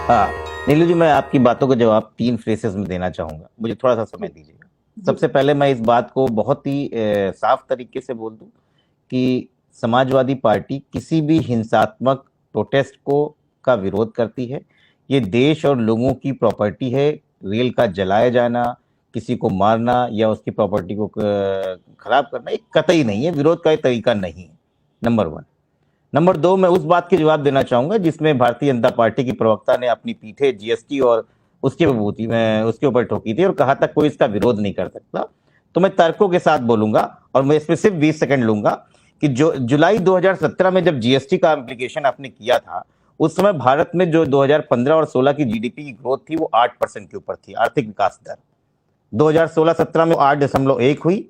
हाँ, नीलू जी, मैं आपकी बातों का जवाब 3 फ्रेसेस में देना चाहूँगा। मुझे थोड़ा-सा समय दीजिएगा। जी। सबसे पहले मैं इस बात को बहुत ही साफ तरीके से बोल दूँ कि समाजवादी पार्टी किसी भी हिंसात्मक प्रोटेस्ट को का विरोध करती है। ये देश और लोगों की प्रॉपर्टी है। रेल का जलाया जाना, किसी को मारना या उसकी प्रॉपर्टी को खराब करना, ये कतई नहीं है, विरोध का ये तरीका नहीं है, नंबर 1। नंबर 2, मैं उस बात के जवाब देना चाहूंगा जिसमें भारतीय जनता पार्टी की प्रवक्ता ने अपनी पीठे जीएसटी और उसके विभूति में उसके ऊपर ठोकी थी और कहा था कोई इसका विरोध नहीं कर सकता। तो मैं तर्कों के साथ बोलूंगा और मैं इसमें सिर्फ 20 सेकंड लूंगा कि जो जुलाई 2017 में जब जीएसटी का एप्लीकेशन आपने किया था, उस समय भारत में जो 2015 और 16 की जीडीपी की ग्रोथ थी वो 8% के ऊपर थी, आर्थिक विकास दर। 2016-17 में 8.1 हुई,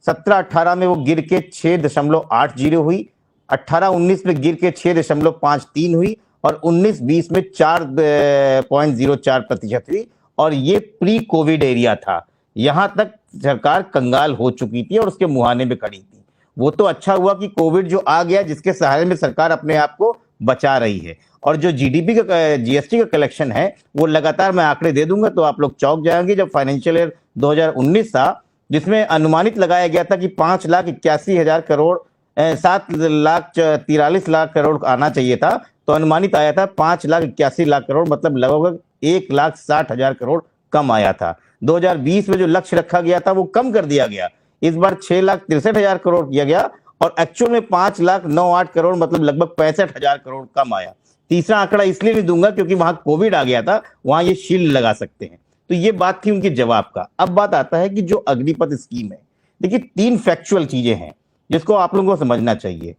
17-18 में वो गिर के 6.80 हुई, 18-19 में गिर के 6.53 हुई और 19-20 में 4.04% हुई। और ये प्री कोविड एरिया था, यहां तक सरकार कंगाल हो चुकी थी और उसके मुहाने में खड़ी थी। वो तो अच्छा हुआ कि कोविड जो आ गया, जिसके सहारे में सरकार अपने आप को बचा रही है। और जो जीडीपी का जीएसटी का कलेक्शन है, वो लगातार मैं आंकड़े दे दूंगा तो आप लोग चौंक जाएंगे। जब फाइनेंशियल ईयर 2019 था, जिसमें अनुमानित लगाया गया था कि 5,81,000 करोड़ 7,43,00,000 करोड़ आना चाहिए था, तो अनुमानित आया था 5,81,00,000 करोड़, मतलब लगभग 1,60,000 करोड़ कम आया था। 2020 में जो लक्ष्य रखा गया था वो कम कर दिया गया, इस बार 6,63,000 करोड़ किया गया और एक्चुअल में 5,98,000 करोड़, मतलब लगभग 65,000 करोड़ कम आया। तीसरा आंकड़ा इसलिए नहीं दूंगा क्योंकि वहां कोविड आ गया था, वहां ये शील्ड लगा सकते हैं। तो ये बात थी उनके जवाब का। अब बात आता है कि जो अग्निपथ स्कीम है, देखिए 3 फैक्चुअल चीजें हैं जिसको आप लोगों को समझना चाहिए।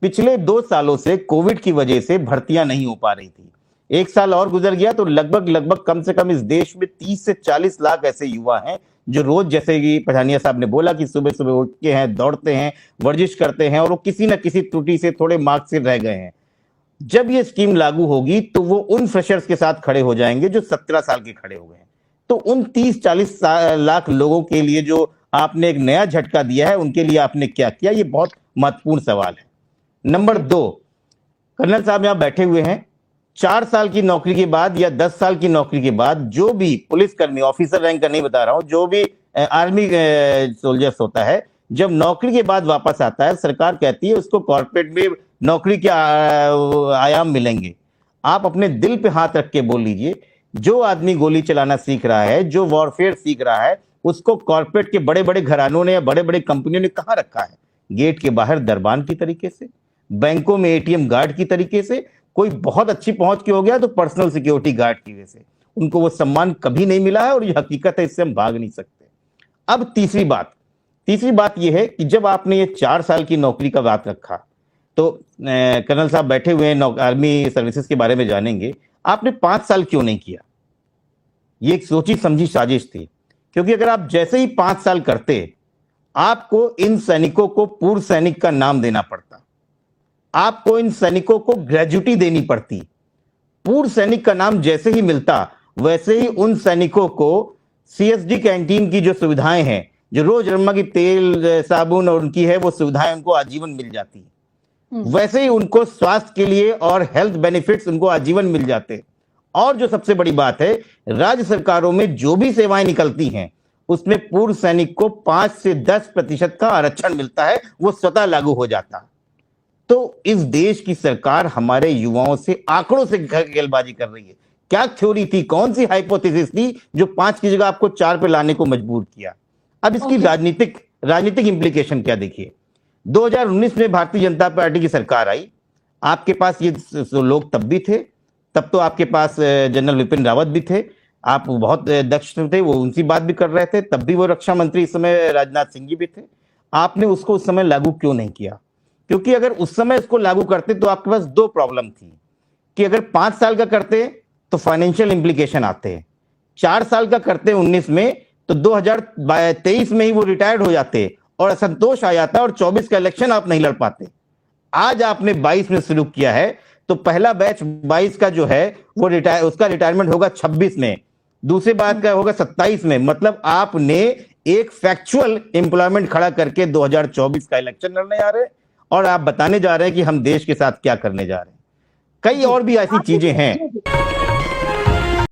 पिछले 2 सालों से कोविड की वजह से भर्तियां नहीं हो पा रही थी। 1 साल और गुजर गया तो लगभग कम से कम इस देश में 30 से 40 लाख ऐसे युवा हैं जो रोज, जैसे कि पठानिया साहब ने बोला, कि सुबह सुबह उठते हैं, दौड़ते हैं, वर्जिश करते हैं और वो किसी न किसी त्रुटि से थोड़े मार्क्स से रह गए हैं। जब ये स्कीम लागू होगी तो वो उन फ्रेशर्स के साथ खड़े हो जाएंगे जो 17 साल के खड़े हो गए हैं। तो उन 30-40 लाख लोगों के लिए जो आपने एक नया झटका दिया है, उनके लिए आपने क्या किया, ये बहुत महत्वपूर्ण सवाल है। नंबर 2, कर्नल साहब यहां बैठे हुए हैं। 4 साल की नौकरी के बाद या 10 साल की नौकरी के बाद जो भी पुलिसकर्मी, ऑफिसर रैंक का नहीं बता रहा हूं, जो भी आर्मी सोल्जर्स होता है, जब नौकरी के बाद वापस आता है, सरकार कहती है उसको कॉर्पोरेट में नौकरी के आयाम मिलेंगे। आप अपने दिल पे हाथ रख के बोल लीजिए, जो आदमी गोली चलाना सीख रहा है, जो वॉरफेयर सीख रहा है, उसको कॉर्पोरेट के बड़े बड़े घरानों ने या बड़े बड़े कंपनियों ने कहां रखा है? गेट के बाहर दरबान की तरीके से, बैंकों में एटीएम गार्ड की तरीके से, कोई बहुत अच्छी पहुंच के हो गया तो पर्सनल सिक्योरिटी गार्ड की वजह से। उनको वो सम्मान कभी नहीं मिला है और ये हकीकत है, इससे हम भाग नहीं सकते। अब तीसरी बात यह है कि जब आपने ये 4 साल की नौकरी का बात रखा, तो कर्नल साहब बैठे हुए हैं, आर्मी सर्विसेज के बारे में जानेंगे, आपने 5 साल क्यों नहीं किया? ये एक सोची समझी साजिश थी, क्योंकि अगर आप जैसे ही 5 साल करते, आपको इन सैनिकों को पूर्व सैनिक का नाम देना पड़ता, आपको इन सैनिकों को ग्रेजुटी देनी पड़ती। पूर्व सैनिक का नाम जैसे ही मिलता, वैसे ही उन सैनिकों को सीएसडी कैंटीन की जो सुविधाएं हैं, जो रोजमर्रा की तेल साबुन और उनकी है वो सुविधाएं, उनको आजीवन मिल जाती। वैसे ही उनको स्वास्थ्य के लिए और हेल्थ बेनिफिट्स उनको आजीवन मिल जाते। और जो सबसे बड़ी बात है, राज्य सरकारों में जो भी सेवाएं निकलती हैं, उसमें पूर्व सैनिक को 5 से 10% का आरक्षण मिलता है, वो स्वतः लागू हो जाता। तो इस देश की सरकार हमारे युवाओं से आंकड़ों से गेलबाजी कर रही है। क्या थ्योरी थी, कौन सी हाइपोथेसिस थी जो 5 की जगह आपको 4 पे लाने को मजबूर किया? अब इसकी राजनीतिक इंप्लीकेशन क्या देखिए। 2019 में भारतीय जनता पार्टी की सरकार आई, आपके पास ये लोग तब भी थे, तब तो आपके पास जनरल विपिन रावत भी थे, आप बहुत दक्ष थे, वो उनकी बात भी कर रहे थे, तब भी वो रक्षा मंत्री इस समय राजनाथ सिंह जी भी थे। आपने उसको उस समय लागू क्यों नहीं किया? क्योंकि अगर उस समय इसको लागू करते तो आपके पास 2 प्रॉब्लम थी कि अगर 5 साल का करते तो फाइनेंशियल इंप्लीकेशन आते हैं, 4 साल का करते 19 में तो 2023 में ही वो रिटायर्ड हो जाते और असंतोष आ जाता और 24 का इलेक्शन आप नहीं लड़ पाते। आज आपने 22 में शुरू किया है तो पहला बैच 22 का जो है वो उसका रिटायरमेंट होगा 26 में, दूसरे बात का होगा 27 में। मतलब आपने एक फैक्चुअल एम्प्लॉयमेंट खड़ा करके 2024 का इलेक्शन लड़ने जा रहे हैं और आप बताने जा रहे हैं कि हम देश के साथ क्या करने जा रहे हैं। कई और भी ऐसी चीजें हैं।